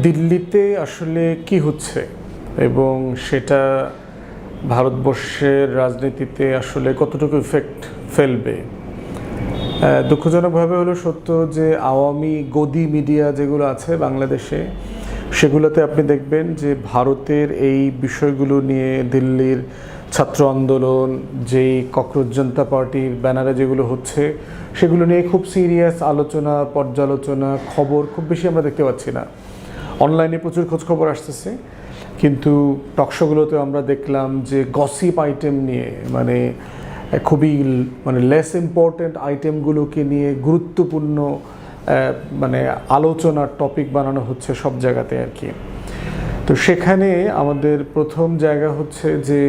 দিল্লিতে আসলে কি হচ্ছে এবং সেটা ভারতবর্ষের রাজনীতিতে আসলে কতটুকু ইফেক্ট ফেলবে। দুঃখজনকভাবে হলো সত্য যে আওয়ামী গদি মিডিয়া যেগুলো আছে বাংলাদেশে, সেগুলোতে আপনি দেখবেন যে ভারতের এই বিষয়গুলো নিয়ে দিল্লির ছাত্র আন্দোলন, যেই ককরোচ জনতা পার্টির ব্যানারে যেগুলো হচ্ছে সেগুলো নিয়ে খুব সিরিয়াস আলোচনা, পর্যালোচনা, খবর খুব বেশি আমরা দেখতে পাচ্ছি না। অনলাইনে প্রচুর খোঁজখবর আসতেছে, কিন্তু টকশোগুলোতে আমরা দেখলাম যে গসিপ আইটেম নিয়ে খুবই লেস ইম্পর্ট্যান্ট আইটেমগুলোকে নিয়ে গুরুত্বপূর্ণ আলোচনার টপিক বানানো হচ্ছে সব জায়গাতে আর কি। তো সেখানে আমাদের প্রথম জায়গা হচ্ছে যে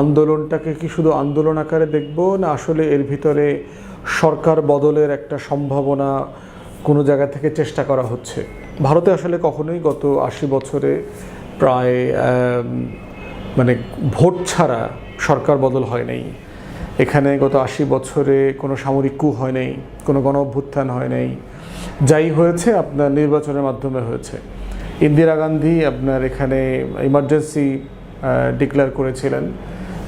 আন্দোলনটাকে কি শুধু আন্দোলন আকারে দেখব, না আসলে এর ভিতরে সরকার বদলের একটা সম্ভাবনা কোনো জায়গা থেকে চেষ্টা করা হচ্ছে। ভারতে আসলে কখনোই গত 80 বছরে প্রায় ভোট ছাড়া সরকার বদল হয় নাই। এখানে গত 80 বছরে কোনো সামরিক কূ হয় নাই, কোনো গণ অভ্যুত্থান হয় নাই। যাই হয়েছে আপনার নির্বাচনের মাধ্যমে হয়েছে। ইন্দিরা গান্ধী আপনার এখানে ইমার্জেন্সি ডিক্লেয়ার করেছিলেন,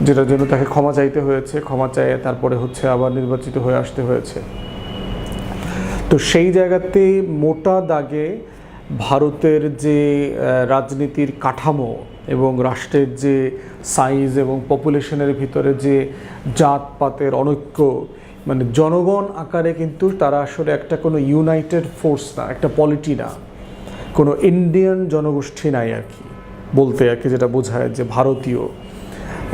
যেটার জন্য তাকে ক্ষমা চাইতে হয়েছে, ক্ষমা চাইয়ে তারপরে আবার নির্বাচিত হয়ে আসতে হয়েছে। তো সেই জায়গাতে মোটা দাগে ভারতের যে রাজনীতির কাঠামো এবং রাষ্ট্রের যে সাইজ এবং পপুলেশনের ভিতরে যে জাতপাতের অনৈক্য, জনগণ আকারে কিন্তু তারা আসলে একটা কোনো ইউনাইটেড ফোর্স না, একটা পলিটি না, কোনো ইন্ডিয়ান জনগোষ্ঠী নাই আর কি বলতে, আর কি যেটা বোঝায় যে ভারতীয়।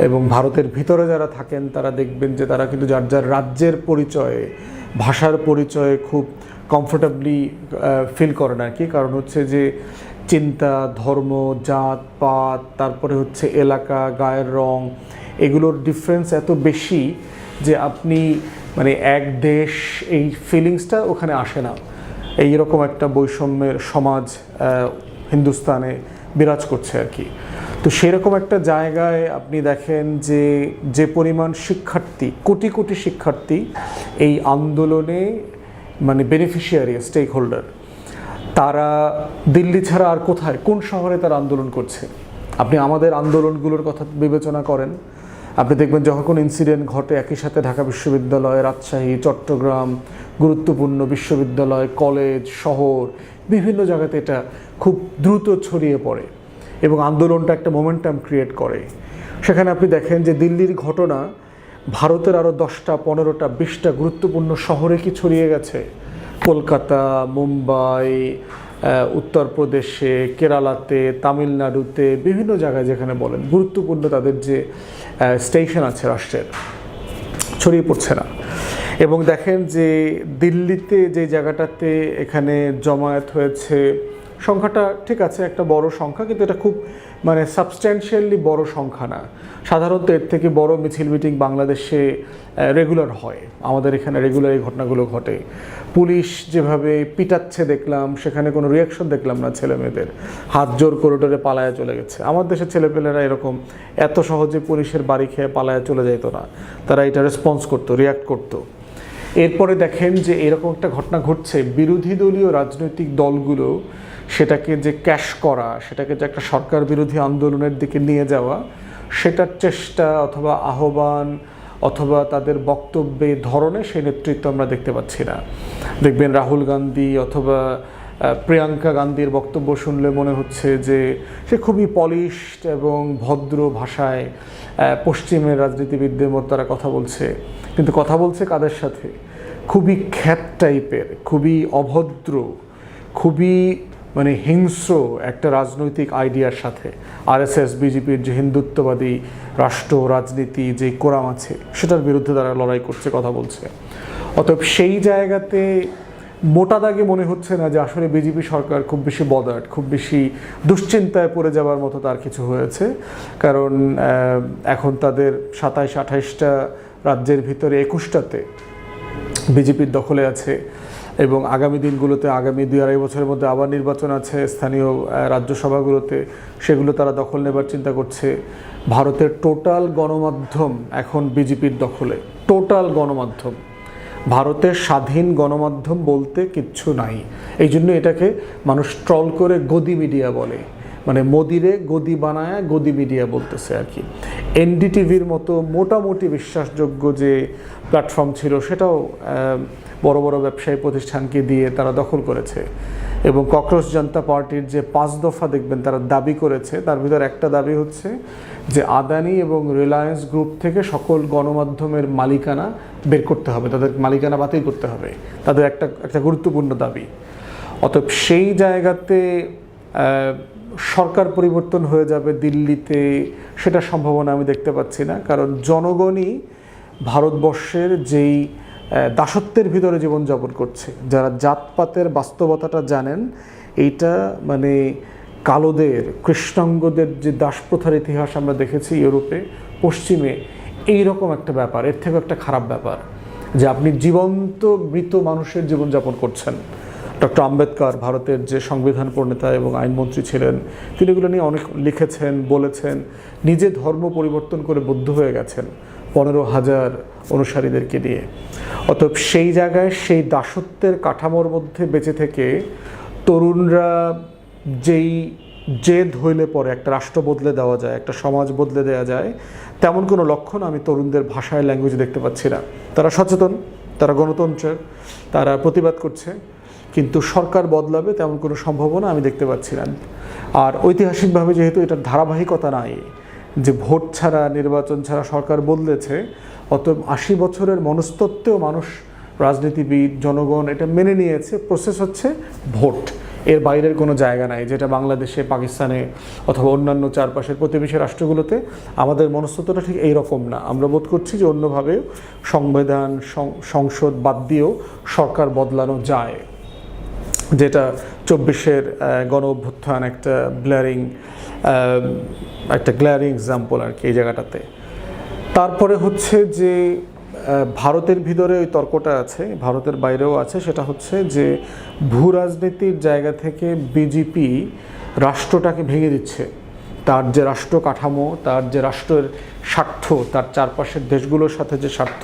এবং ভারতের ভিতরে যারা থাকেন তারা দেখবেন যে তারা কিন্তু যার যার রাজ্যের পরিচয়ে, ভাষার পরিচয়ে খুব কমফোর্টেবলি ফিল করেন আর কি। কারণ যে চিন্তা, ধর্ম, জাত পাত, তারপরে এলাকা, গায়ের রং, এগুলোর ডিফারেন্স এত বেশি যে আপনি এক দেশ, এই ফিলিংসটা ওখানে আসে না। এইরকম একটা বৈষম্যের সমাজ হিন্দুস্তানে বিরাজ করছে আর কি। তো সেরকম একটা জায়গায় আপনি দেখেন যে যে পরিমাণ শিক্ষার্থী, কোটি কোটি শিক্ষার্থী এই আন্দোলনে বেনিফিশিয়ারি, স্টেক হোল্ডার, তারা দিল্লি ছাড়া আর কোথায়, কোন শহরে তারা আন্দোলন করছে? আপনি আমাদের আন্দোলনগুলোর কথা বিবেচনা করেন, আপনি দেখবেন যখন কোনো ইনসিডেন্ট ঘটে একই সাথে ঢাকা বিশ্ববিদ্যালয়, রাজশাহী, চট্টগ্রাম, গুরুত্বপূর্ণ বিশ্ববিদ্যালয়, কলেজ, শহর, বিভিন্ন জায়গাতে এটা খুব দ্রুত ছড়িয়ে পড়ে এবং আন্দোলনটা একটা মোমেন্টাম ক্রিয়েট করে। সেখানে আপনি দেখেন যে দিল্লির ঘটনা ভারতের আরও 10টা, 15টা, 20টা গুরুত্বপূর্ণ শহরে কি ছড়িয়ে গেছে। কলকাতা, মুম্বাই, উত্তরপ্রদেশে, কেরালাতে, তামিলনাড়ুতে, বিভিন্ন জায়গায় যেখানে বলেন গুরুত্বপূর্ণ তাদের যে স্টেশন আছে রাষ্ট্রের, ছড়িয়ে পড়ছে না। এবং দেখেন যে দিল্লিতে যে জায়গাটাতে এখানে জমায়েত হয়েছে, সংখ্যাটা ঠিক আছে একটা বড় সংখ্যা, কিন্তু এটা খুব সাবস্ট্যান্সিয়ালি বড় সংখ্যা না। সাধারণত এর থেকে বড় মিছিল মিটিং বাংলাদেশে রেগুলার হয়, আমাদের এখানে রেগুলার এই ঘটনাগুলো ঘটে। পুলিশ যেভাবে পিটাচ্ছে দেখলাম, সেখানে কোনো রিয়াকশন দেখলাম না, ছেলে মেয়েদের হাত জোর করিডোরে পালায়া চলে গেছে। আমার দেশের ছেলেপেলেরা এরকম এত সহজে পুলিশের বাড়ি খেয়ে পালায়া চলে যেত না, তারা এটা রেসপন্স করতো, রিয়াক্ট করতো। এরপরে দেখেন যে এরকম একটা ঘটনা ঘটছে, বিরোধী দলীয় রাজনৈতিক দলগুলো সেটাকে যে ক্যাশ করা, সেটাকে যে একটা সরকার বিরোধী আন্দোলনের দিকে নিয়ে যাওয়া, সেটার চেষ্টা অথবা আহ্বান অথবা তাদের বক্তব্যে ধরনের সেই নেতৃত্ব আমরা দেখতে পাচ্ছি না। দেখবেন রাহুল গান্ধী অথবা প্রিয়াঙ্কা গান্ধীর বক্তব্য শুনলে মনে হচ্ছে যে সে খুবই পলিশড এবং ভদ্র ভাষায় পশ্চিমের রাজনীতিবিদদের মতো তারা কথা বলছে, কিন্তু কথা বলছে কাদের সাথে? খুবই খ্যাত টাইপের, খুবই অভদ্র, খুবই হিংস্র একটা রাজনৈতিক আইডিয়ার সাথে। আরএসএস, বিজেপির যে হিন্দুত্ববাদী রাষ্ট্র রাজনীতি যে কোরাম আছে, সেটার বিরুদ্ধে তারা লড়াই করছে, কথা বলছে। অতএব সেই জায়গাতে মোটা দাগে মনে হচ্ছে না যে আসলে বিজেপি সরকার খুব বেশি বদার্ড, খুব বেশি দুশ্চিন্তায় পড়ে যাওয়ার মতো তার কিছু হয়েছে। কারণ এখন তাদের 27-28টা রাজ্যের ভিতরে 21টাতে বিজেপির দখলে আছে এবং আগামী দিনগুলোতে, আগামী 2-2.5 বছরের মধ্যে আবার নির্বাচন আছে স্থানীয় রাজ্যসভাগুলোতে, সেগুলো তারা দখল নেবার চিন্তা করছে। ভারতের টোটাল গণমাধ্যম এখন বিজেপির দখলে, টোটাল গণমাধ্যম। ভারতের স্বাধীন গণমাধ্যম বলতে কিচ্ছু নাই। এই জন্য এটাকে মানুষ ট্রল করে গদি মিডিয়া বলে, মানে মোদিরে গদি বানায় গদি মিডিয়া বলতেছে আর কি। এনডিটিভির মতো মোটামুটি বিশ্বাসযোগ্য যে প্ল্যাটফর্ম ছিল সেটাও বড় বড় ব্যবসায়ী প্রতিষ্ঠানকে দিয়ে তারা দখল করেছে। এবং ককরোচ জনতা পার্টির যে 5 দফা দেখবেন তারা দাবি করেছে, তার ভিতর একটা দাবি হচ্ছে যে আদানি এবং রিলায়েন্স গ্রুপ থেকে সকল গণমাধ্যমের মালিকানা বের করতে হবে, তাদের মালিকানা বাতিল করতে হবে, তাদের একটা গুরুত্বপূর্ণ দাবি। অতএব সেই জায়গাতে সরকার পরিবর্তন হয়ে যাবে দিল্লিতে, সেটা সম্ভাবনা আমি দেখতে পাচ্ছি না। কারণ জনগণই ভারতবর্ষের যেই দাসত্বের ভিতরে জীবনযাপন করছে, যারা জাতপাতের বাস্তবতাটা জানেন, এইটা মানে কালোদের কৃষ্ণাঙ্গদের যে দাসপ্রথার ইতিহাস আমরা দেখেছি ইউরোপে পশ্চিমে, এই রকম একটা ব্যাপার, এর থেকে একটা খারাপ ব্যাপার যে আপনি জীবন্ত মৃত মানুষের জীবনযাপন করছেন। ডক্টর আম্বেদকর ভারতের যে সংবিধান প্রণেতা এবং আইনমন্ত্রী ছিলেন, তিনি এগুলো নিয়ে অনেক লিখেছেন, বলেছেন, নিজে ধর্ম পরিবর্তন করে বৌদ্ধ হয়ে গেছেন 15,000 অনুসারীদেরকে নিয়ে। অতএব সেই জায়গায় সেই দাসত্বের কাঠামোর মধ্যে বেঁচে থেকে তরুণরা যেই জেদ হইলে পরে একটা রাষ্ট্র বদলে দেওয়া যায়, একটা সমাজ বদলে দেওয়া যায়, তেমন কোনো লক্ষণ আমি তরুণদের ভাষায় ল্যাঙ্গুয়েজে দেখতে পাচ্ছি না। তারা সচেতন, তারা গণতন্ত্রের, তারা প্রতিবাদ করছে, কিন্তু সরকার বদলাবে তেমন কোনো সম্ভাবনা আমি দেখতে পাচ্ছি না। আর ঐতিহাসিকভাবে যেহেতু এটার ধারাবাহিকতা নাই, যে ভোট ছাড়া নির্বাচন ছাড়া সরকার বদলেছে, অতএব 80 বছরের মনস্তত্ত্বেও মানুষ, রাজনীতিবিদ, জনগণ এটা মেনে নিয়েছে। প্রসেস হচ্ছে ভোট, এর বাইরের কোনো জায়গা নাই, যেটা বাংলাদেশে, পাকিস্তানে অথবা অন্যান্য চারপাশের প্রতিবেশী রাষ্ট্রগুলোতে। আমাদের মনস্তত্ত্বটা ঠিক এই রকম না। আমরা বোধ করছি যে অন্যভাবে সংবিধান, সংসদ বাদ দিয়েও সরকার বদলানো যায়, যেটা 24-এর গণ অভ্যুত্থান একটা গ্ল্যারিং এক্সাম্পল আর কি এই জায়গাটাতে। তারপরে হচ্ছে যে ভারতের ভিতরে ওই তর্কটা আছে, ভারতের বাইরেও আছে, সেটা হচ্ছে যে ভূ রাজনীতির জায়গা থেকে বিজেপি রাষ্ট্রটাকে ভেঙে দিচ্ছে। তার যে রাষ্ট্র কাঠামো, তার যে রাষ্ট্রের স্বার্থ, তার চারপাশের দেশগুলোর সাথে যে স্বার্থ,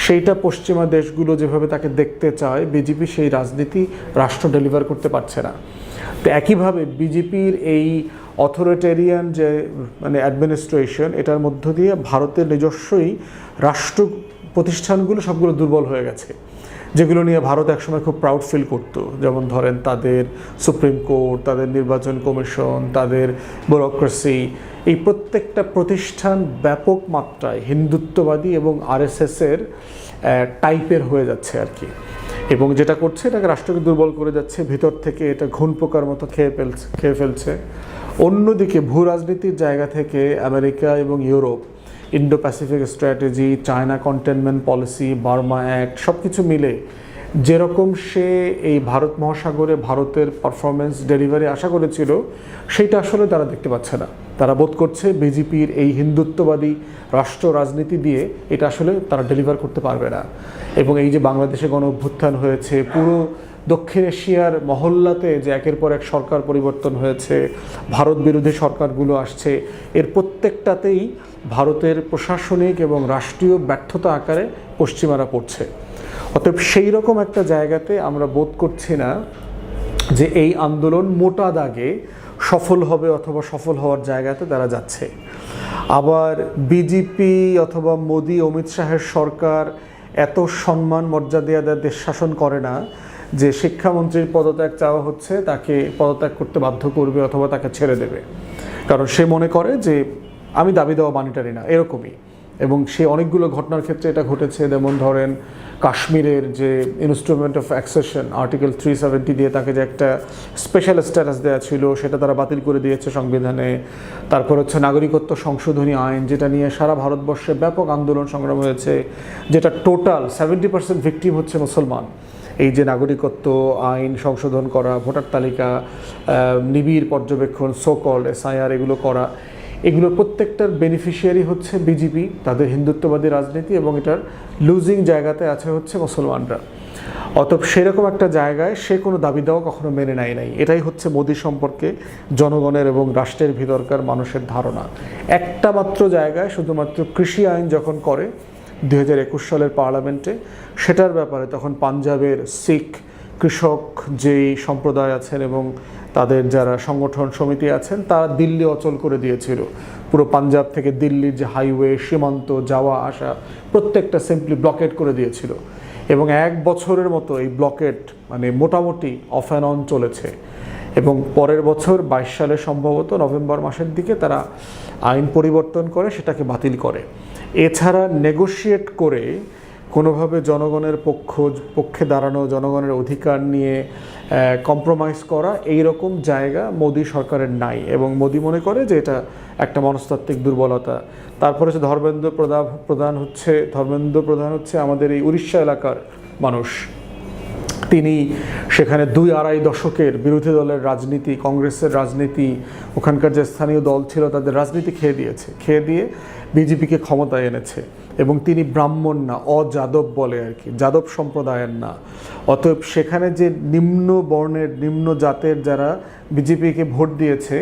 সেইটা পশ্চিমা দেশগুলো যেভাবে তাকে দেখতে চায়, বিজেপি সেই রাজনীতি রাষ্ট্র ডেলিভার করতে পারছে না। তো একইভাবে বিজেপির এই অথরিটেরিয়ান যে মানে অ্যাডমিনিস্ট্রেশন, এটার মধ্য দিয়ে ভারতের নিজস্বই রাষ্ট্র প্রতিষ্ঠানগুলো সবগুলো দুর্বল হয়ে গেছে, যেগুলো নিয়ে ভারত একসময় খুব প্রাউড ফিল করতো। যেমন ধরেন তাদের সুপ্রিম কোর্ট, তাদের নির্বাচন কমিশন, তাদের ব্যুরোক্রেসি, এই প্রত্যেকটা প্রতিষ্ঠান ব্যাপক মাত্রায় হিন্দুত্ববাদী এবং আরএসএসের টাইপের হয়ে যাচ্ছে আর কি। এবং যেটা করছে, এটাকে রাষ্ট্রকে দুর্বল করে যাচ্ছে, ভিতর থেকে এটা ঘুণ পোকার মতো খেয়ে ফেলছে। অন্যদিকে ভূ রাজনীতির জায়গা থেকে আমেরিকা এবং Europe, Indo Pacific strategy, China containment policy, Burma act, সব কিছু মিলে যেরকম সে এই ভারত মহাসাগরে ভারতের পারফরমেন্স ডেলিভারি আশা করেছিল, সেইটা আসলে তারা দেখতে পাচ্ছে না। তারা বোধ করছে বিজেপির এই হিন্দুত্ববাদী রাষ্ট্র রাজনীতি দিয়ে এটা আসলে তারা ডেলিভার করতে পারবে না। এবং এই যে বাংলাদেশে গণ অভ্যুত্থান হয়েছে, পুরো দক্ষিণ এশিয়ার মহল্লাতে যে একের পর এক সরকার পরিবর্তন হয়েছে, ভারত বিরোধী সরকারগুলো আসছে, এর প্রত্যেকটাতেই ভারতের প্রশাসনিক এবং রাষ্ট্রীয় ব্যর্থতা আকারে পশ্চিমারা পড়ছে। অতএব সেই রকম একটা জায়গাতে আমরা বোধ করছি না যে এই আন্দোলন মোটা দাগে সফল হবে অথবা সফল হওয়ার জায়গাতে তারা যাচ্ছে। আবার বিজেপি অথবা মোদি, অমিত শাহের সরকার এত সম্মান মর্যাদা দেশ শাসন করে না যে শিক্ষামন্ত্রীর পদত্যাগ চাওয়া হচ্ছে, তাকে পদত্যাগ করতে বাধ্য করবে অথবা তাকে ছেড়ে দেবে। কারণ সে মনে করে যে আমি দাবি দেওয়া মানিটারি না, এরকমই। এবং সে অনেকগুলো ঘটনার ক্ষেত্রে এটা ঘটেছে। যেমন ধরেন কাশ্মীরের যে ইনস্ট্রুমেন্ট অফ অ্যাকসেশন আর্টিকেল 370 দিয়ে তাকে যে একটা স্পেশাল স্ট্যাটাস দেওয়া ছিল, সেটা তারা বাতিল করে দিয়েছে সংবিধানে। তারপর হচ্ছে নাগরিকত্ব সংশোধনী আইন, যেটা নিয়ে সারা ভারতবর্ষে ব্যাপক আন্দোলন সংগ্রাম হয়েছে, যেটা টোটাল 70% ভিকটিম হচ্ছে মুসলমান। এই যে নাগরিকত্ব আইন সংশোধন করা, ভোটার তালিকা, নিবিড় পর্যবেক্ষণ, সোকল SIR এগুলো করা, এগুলোর প্রত্যেকটার বেনিফিশিয়ারি হচ্ছে বিজেপি, তাদের হিন্দুত্ববাদী রাজনীতি, এবং এটার লুজিং জায়গাতে আছে হচ্ছে মুসলমানরা। অতএব সেরকম একটা জায়গায় সে কোনো দাবি দেওয়া কখনো মেনে নেয় নাই। এটাই হচ্ছে মোদি সম্পর্কে জনগণের এবং রাষ্ট্রের ভিতরকার মানুষের ধারণা। একটা মাত্র জায়গায় শুধুমাত্র কৃষি আইন যখন করে, 2021 সালের পার্লামেন্টে। সেটার ব্যাপারে তখন পাঞ্জাবের শিখ কৃষক যেই সম্প্রদায় আছেন এবং তাদের যারা সংগঠন সমিতি আছেন তারা দিল্লি অচল করে দিয়েছিল। পুরো পাঞ্জাব থেকে দিল্লির যে হাইওয়ে, সীমান্ত, যাওয়া আসা প্রত্যেকটা সিম্পলি ব্লকেট করে দিয়েছিল এবং 1 বছরের মতো এই ব্লকেট মানে মোটামুটি অফ অ্যান্ড অন চলেছে এবং পরের বছর 22 সালে সম্ভবত নভেম্বর মাসের দিকে তারা আইন পরিবর্তন করে সেটাকে বাতিল করে। এছাড়া নেগোশিয়েট করে কোনোভাবে জনগণের পক্ষে দাঁড়ানো, জনগণের অধিকার নিয়ে কম্প্রোমাইজ করা এই রকম জায়গা মোদি সরকারের নাই এবং মোদি মনে করে যে এটা একটা মনস্তাত্ত্বিক দুর্বলতা। তারপরে হচ্ছে ধর্মেন্দ্র প্রধান হচ্ছে আমাদের এই উড়িষ্যা এলাকার মানুষ। তিনি সেখানে 2-2.5 দশকের বিরোধী দলের রাজনীতি, কংগ্রেসের রাজনীতি, ওখানকার যে স্থানীয় দল ছিল তাদের রাজনীতি খেয়ে দিয়ে বিজেপিকে ক্ষমতায় এনেছে এবং তিনি ব্রাহ্মণ না, অযাদব বলে আর কি, যাদব সম্প্রদায়ের না। অতএব সেখানে যে নিম্ন বর্ণের, নিম্ন জাতের যারা বিজেপিকে ভোট দিয়েছে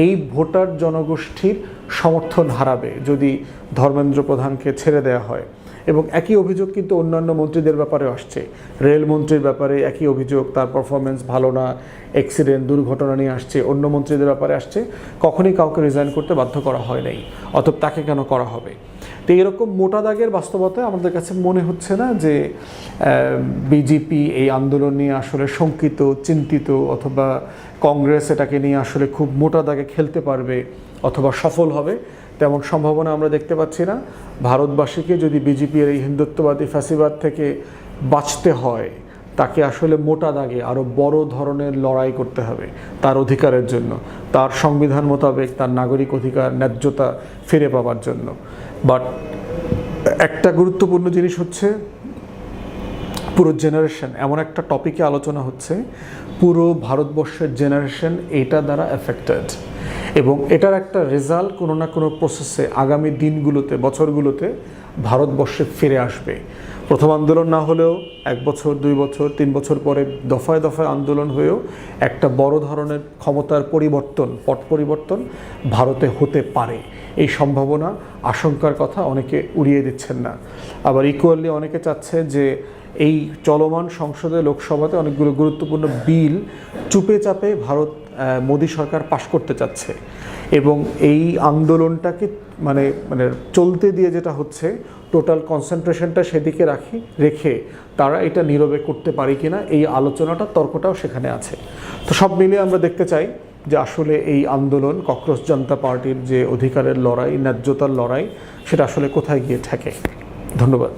এই ভোটার জনগোষ্ঠীর সমর্থন হারাবে যদি ধর্মেন্দ্র প্রধানকে ছেড়ে দেওয়া হয়। এবং একই অভিযোগ কিন্তু অন্যান্য মন্ত্রীদের ব্যাপারে আসছে। রেলমন্ত্রীর ব্যাপারে একই অভিযোগ, তার পারফরমেন্স ভালো না, অ্যাক্সিডেন্ট, দুর্ঘটনা নিয়ে আসছে। অন্য মন্ত্রীদের ব্যাপারে আসছে, কখনই কাউকে রিজাইন করতে বাধ্য করা হয় নাই, অতএব তাকে কেন করা হবে। তো এরকম মোটা দাগের বাস্তবতায় আমাদের কাছে মনে হচ্ছে না যে বিজেপি এই আন্দোলন নিয়ে আসলে শঙ্কিত, চিন্তিত, অথবা কংগ্রেস এটাকে নিয়ে আসলে খুব মোটা দাগে খেলতে পারবে অথবা সফল হবে, তেমন সম্ভাবনা আমরা দেখতে পাচ্ছি না। ভারতবাসীকে যদি বিজেপির এই হিন্দুত্ববাদী ফ্যাসিবাদ থেকে বাঁচতে হয় তাকে আসলে মোটা দাগে আরও বড় ধরনের লড়াই করতে হবে তার অধিকারের জন্য, তার সংবিধান মোতাবেক তার নাগরিক অধিকার, ন্যায্যতা ফিরে পাওয়ার জন্য। বাট একটা গুরুত্বপূর্ণ জিনিস হচ্ছে পুরো জেনারেশন, এমন একটা টপিকে আলোচনা হচ্ছে পুরো ভারতবর্ষের জেনারেশন এইটা দ্বারা এফেক্টেড এবং এটার একটা রেজাল্ট কোনো না কোনো প্রসেসে আগামী দিনগুলোতে, বছরগুলোতে ভারতবর্ষে ফিরে আসবে। প্রথম আন্দোলন না হলেও 1 বছর, 2 বছর, 3 বছর পরে দফায় দফায় আন্দোলন হয়েও একটা বড় ধরনের ক্ষমতার পরিবর্তন, পট পরিবর্তন ভারতে হতে পারে। এই সম্ভাবনা, আশঙ্কার কথা অনেকে উড়িয়ে দিচ্ছেন না। আবার ইকুয়ালি অনেকে চাচ্ছে যে এই চলমান সংসদে, লোকসভাতে অনেকগুলো গুরুত্বপূর্ণ বিল চুপে চাপে ভারত মোদি সরকার পাশ করতে চাচ্ছে এবং এই আন্দোলনটাকে মানে চলতে দিয়ে যেটা হচ্ছে টোটাল কনসেন্ট্রেশনটা সেদিকে রেখে তারা এটা নীরবে করতে পারে কিনা এই আলোচনাটা, তর্কটাও সেখানে আছে। তো সব মিলিয়ে আমরা দেখতে চাই যে আসলে এই আন্দোলন, ককরোচ জনতা পার্টির যে অধিকারের লড়াই, ন্যায্যতার লড়াই, সেটা আসলে কোথায় গিয়ে ঠেকে। ধন্যবাদ।